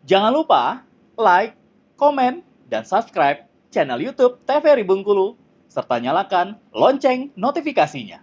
Jangan lupa like, komen, dan subscribe channel YouTube TVRI Bengkulu, serta nyalakan lonceng notifikasinya.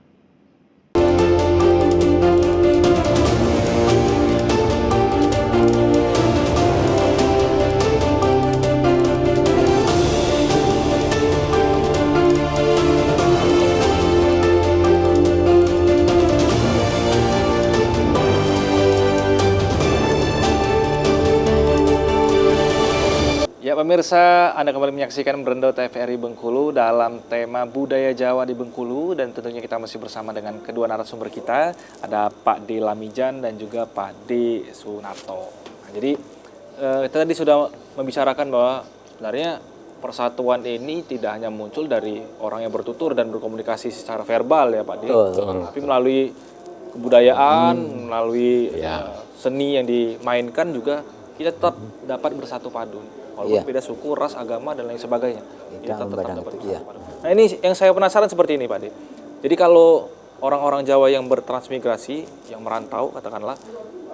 Ya pemirsa, Anda kembali menyaksikan Berendo TVRI Bengkulu dalam tema budaya Jawa di Bengkulu, dan tentunya kita masih bersama dengan kedua narasumber kita, ada Pak D. Lamijan dan juga Pak D. Sunarto. Nah, jadi kita tadi sudah membicarakan bahwa sebenarnya persatuan ini tidak hanya muncul dari orang yang bertutur dan berkomunikasi secara verbal ya Pak D, tapi melalui kebudayaan, melalui seni yang dimainkan juga kita tetap dapat bersatu padu. Walaupun beda suku, ras, agama, dan lain sebagainya. Kita tetap dapat bersatu padu. Nah ini yang saya penasaran seperti ini Pak D. Jadi kalau orang-orang Jawa yang bertransmigrasi, yang merantau katakanlah,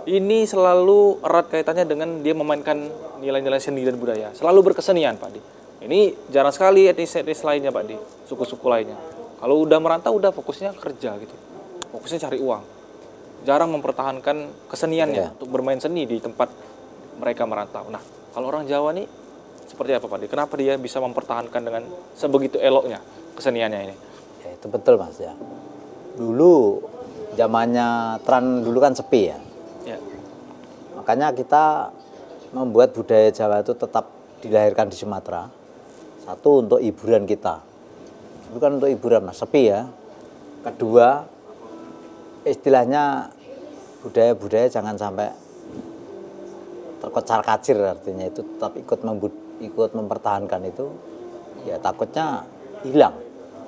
ini selalu erat kaitannya dengan dia memainkan nilai-nilai seni dan budaya. Selalu berkesenian Pak D. Ini jarang sekali etnis-etnis lainnya Pak D, suku-suku lainnya. Kalau udah merantau udah fokusnya kerja gitu. Fokusnya cari uang. Jarang mempertahankan keseniannya untuk bermain seni di tempat mereka merantau. Nah, kalau orang Jawa nih seperti apa Pak D? Kenapa dia bisa mempertahankan dengan sebegitu eloknya keseniannya ini? Ya, itu betul Mas ya. Dulu zamannya dulu kan sepi ya. Makanya kita membuat budaya Jawa itu tetap dilahirkan di Sumatera. Satu untuk hiburan kita. Itu kan untuk hiburan Mas, sepi ya. Kedua, istilahnya budaya-budaya jangan sampai terkocar kacir, artinya itu tetap ikut mempertahankan itu, ya takutnya hilang,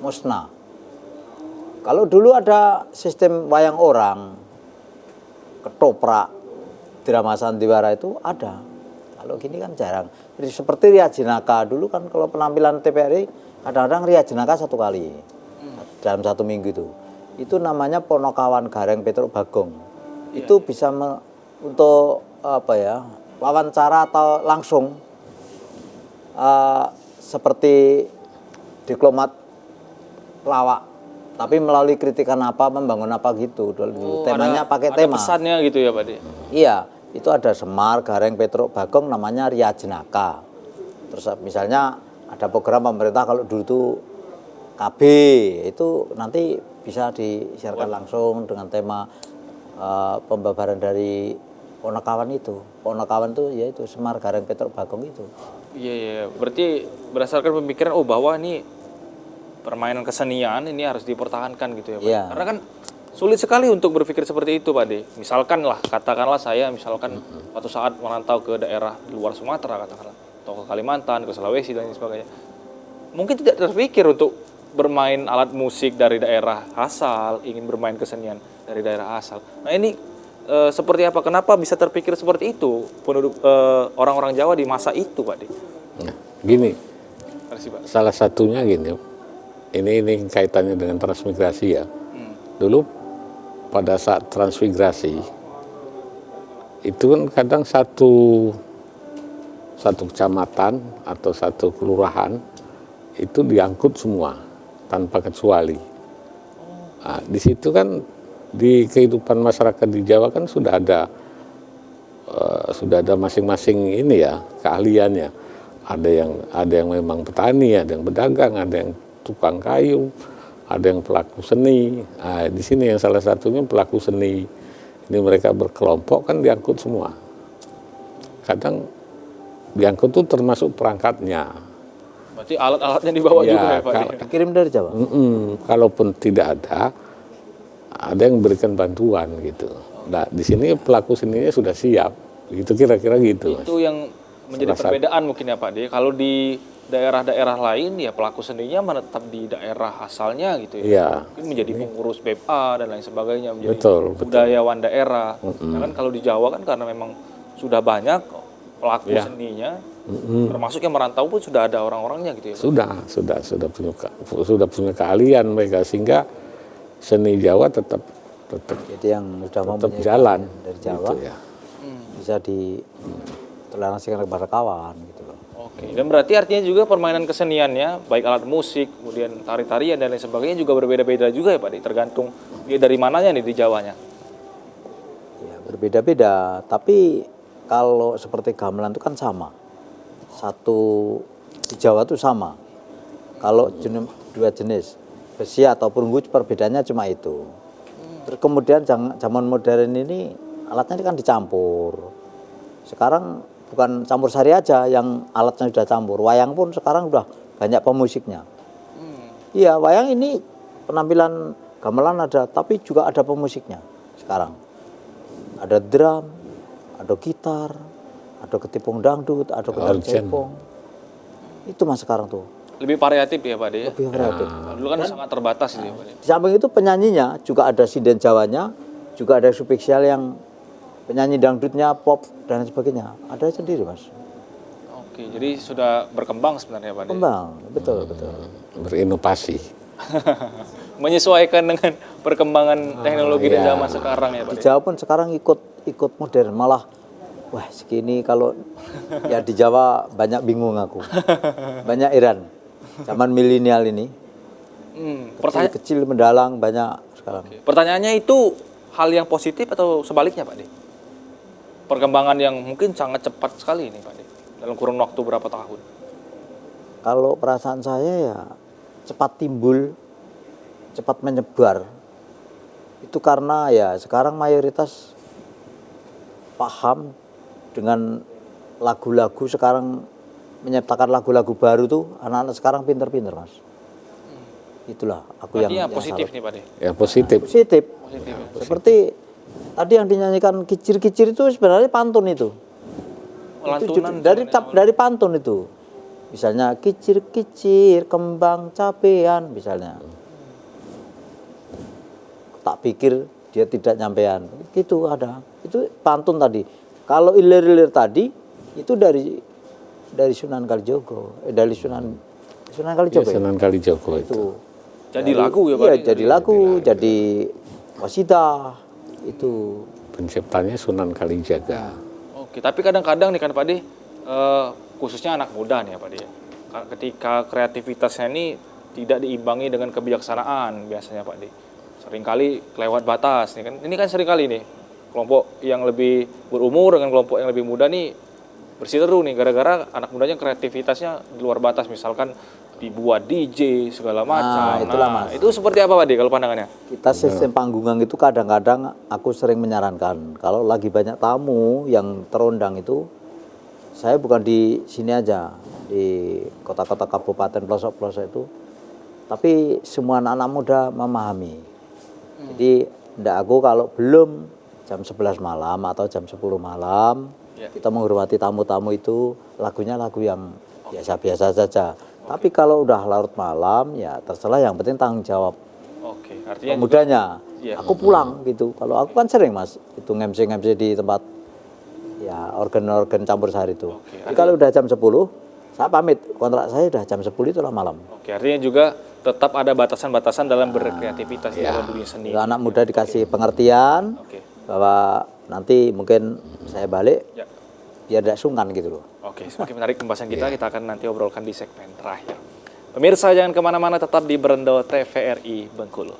musnah. Kalau dulu ada sistem wayang orang, ketoprak, drama sandiwara itu ada. Kalau gini kan jarang. Jadi seperti Ria Jenaka dulu kan, kalau penampilan TVRI kadang-kadang Ria Jenaka 1 kali dalam 1 minggu itu. Itu namanya Ponokawan Gareng Petruk Bagong. Itu bisa untuk apa ya, wawancara atau langsung seperti diplomat lawak, tapi melalui kritikan apa, membangun apa gitu. Temanya pakai tema. Ada pesannya gitu ya Pak D? Iya, itu ada Semar, Gareng, Petruk, Bagong, namanya Ria Jenaka. Terus misalnya ada program pemerintah kalau dulu itu KB, itu nanti bisa disiarkan langsung dengan tema pembabaran dari Ponokawan itu. Ponokawan itu yaitu Semar, Gareng, Petruk, Bagong itu. Iya. Berarti berdasarkan pemikiran bahwa ini permainan kesenian ini harus dipertahankan gitu ya Pak. Iya. Karena kan sulit sekali untuk berpikir seperti itu Pak D. Misalkan lah, katakanlah saya misalkan suatu saat merantau ke daerah di luar Sumatera katakanlah, atau ke Kalimantan, ke Sulawesi dan sebagainya. Mungkin tidak terpikir untuk bermain alat musik dari daerah asal, ingin bermain kesenian dari daerah asal. Nah ini seperti apa? Kenapa bisa terpikir seperti itu penduduk orang-orang Jawa di masa itu, Pak D? Nah, gini, Terima Pak. salah satunya gini, ini kaitannya dengan transmigrasi ya. Dulu pada saat transmigrasi itu kan kadang satu kecamatan atau satu kelurahan itu diangkut semua tanpa kecuali. Nah, di situ kan di kehidupan masyarakat di Jawa kan sudah ada masing-masing ini ya keahliannya. Ada yang memang petani, ada yang pedagang, ada yang tukang kayu, ada yang pelaku seni. Nah, di sini yang salah satunya pelaku seni. Ini mereka berkelompok kan diangkut semua. Kadang diangkut tuh termasuk perangkatnya. Berarti alat-alatnya dibawa juga ya Pak D? Dikirim dari Jawa? Kalaupun tidak ada yang memberikan bantuan gitu. Nah, di sini pelaku seninya sudah siap, gitu kira-kira gitu. Itu yang menjadi perbedaan mungkin ya Pak D. Kalau di daerah-daerah lain ya pelaku seninya menetap di daerah asalnya gitu ya. Iya. Mungkin menjadi pengurus BPA dan lain sebagainya, menjadi Betul. budayawan daerah. Kan kalau di Jawa kan karena memang sudah banyak pelaku seninya, termasuk yang merantau pun sudah ada orang-orangnya gitu ya Pak? Sudah punya keahlian mereka, sehingga seni Jawa tetap Jadi yang sudah tetap mempunyai jalan dari Jawa gitu ya. bisa ditelusuri deklarasikan kepada kawan gitu loh. Oke, dan berarti artinya juga permainan keseniannya, baik alat musik, kemudian tari-tarian dan lain sebagainya juga berbeda-beda juga ya Pak, tergantung dia dari mananya nih di Jawanya. Ya berbeda-beda, tapi kalau seperti gamelan itu kan sama. Satu di Jawa itu sama. Kalau dua jenis, besi atau perunggu perbedaannya cuma itu. Terus kemudian zaman modern ini alatnya kan dicampur. Sekarang bukan campur sari aja yang alatnya sudah campur. Wayang pun sekarang udah banyak pemusiknya. Iya, wayang ini penampilan gamelan ada, tapi juga ada pemusiknya sekarang. Ada drum, ada gitar, ada ketipung dangdut, ada gitar cepong. Itu mas sekarang tuh. Lebih variatif ya Pak De? Lebih variatif. Dulu kan sangat terbatas itu ya Pak De. Di samping itu penyanyinya juga ada sinden Jawanya, juga ada subspesial yang penyanyi dangdutnya, pop dan sebagainya. Ada sendiri mas. Oke, jadi sudah berkembang sebenarnya Pak De. Kembang, betul betul. Berinovasi. Menyesuaikan dengan perkembangan teknologi dan zaman sekarang ya Pak Di De. Jawa pun sekarang ikut modern, malah wah segini kalau ya di Jawa banyak bingung aku, banyak Iran, zaman milenial ini, kecil mendalang banyak sekarang. Pertanyaannya itu hal yang positif atau sebaliknya Pak De? Perkembangan yang mungkin sangat cepat sekali ini Pak De, dalam kurun waktu berapa tahun? Kalau perasaan saya ya cepat timbul, cepat menyebar. Itu karena ya sekarang mayoritas paham dengan lagu-lagu sekarang, menyiptakan lagu-lagu baru tuh anak-anak sekarang pinter-pinter mas. Itulah aku berarti yang positif salut. nih Pak De. Ya positif. Positif. Positif ya. Seperti tadi yang dinyanyikan kicir-kicir itu sebenarnya pantun itu. Lantunan Dari pantun itu. Misalnya kicir-kicir kembang cabean misalnya. Tak pikir dia tidak nyampean. Itu ada. Itu pantun tadi. Kalau ilir-ilir tadi itu dari Sunan Kalijogo, dari Sunan Kalijogo. Ya, Sunan Kalijogo itu. Jadi lagu ya Pak Iya, De? jadi lagu, jadi wasidah itu. Penciptanya Sunan Kalijaga. Oke, tapi kadang-kadang nih kan Pak De, khususnya anak muda nih ya Pak De, ketika kreativitasnya ini tidak diimbangi dengan kebijaksanaan biasanya Pak De. Seringkali kelewat batas nih kan. Ini kan seringkali nih kelompok yang lebih berumur dengan kelompok yang lebih muda nih berseteru nih gara-gara anak mudanya kreativitasnya di luar batas, misalkan dibuat DJ segala macam. itulah, Mas. Itu seperti apa Pak De kalau pandangannya? Kita sistem panggungan itu kadang-kadang aku sering menyarankan kalau lagi banyak tamu yang terundang itu, saya bukan di sini aja, di kota-kota kabupaten pelosok-pelosok itu, tapi semua anak-anak muda memahami. Jadi ndak aku kalau belum jam 11 malam atau jam 10 malam, kita menghormati tamu-tamu itu, lagunya lagu yang biasa-biasa saja. Tapi kalau udah larut malam, ya terserah, yang penting tanggung jawab. Oke, artinya Pemudanya, iya. aku pulang gitu. Kalau aku kan sering mas, itu ngemsi di tempat ya organ-organ campur sari itu. Jadi kalau udah jam 10, saya pamit. Kontrak saya udah jam 10 itulah malam. Oke, artinya juga tetap ada batasan-batasan dalam berkreativitas di dalam dunia seni. Anak muda dikasih pengertian bahwa nanti mungkin saya balik, biar tidak sungkan gitu loh. Oke, semakin menarik pembahasan kita, kita akan nanti obrolkan di segmen terakhir. Pemirsa jangan kemana-mana, tetap di Berendo TVRI Bengkulu.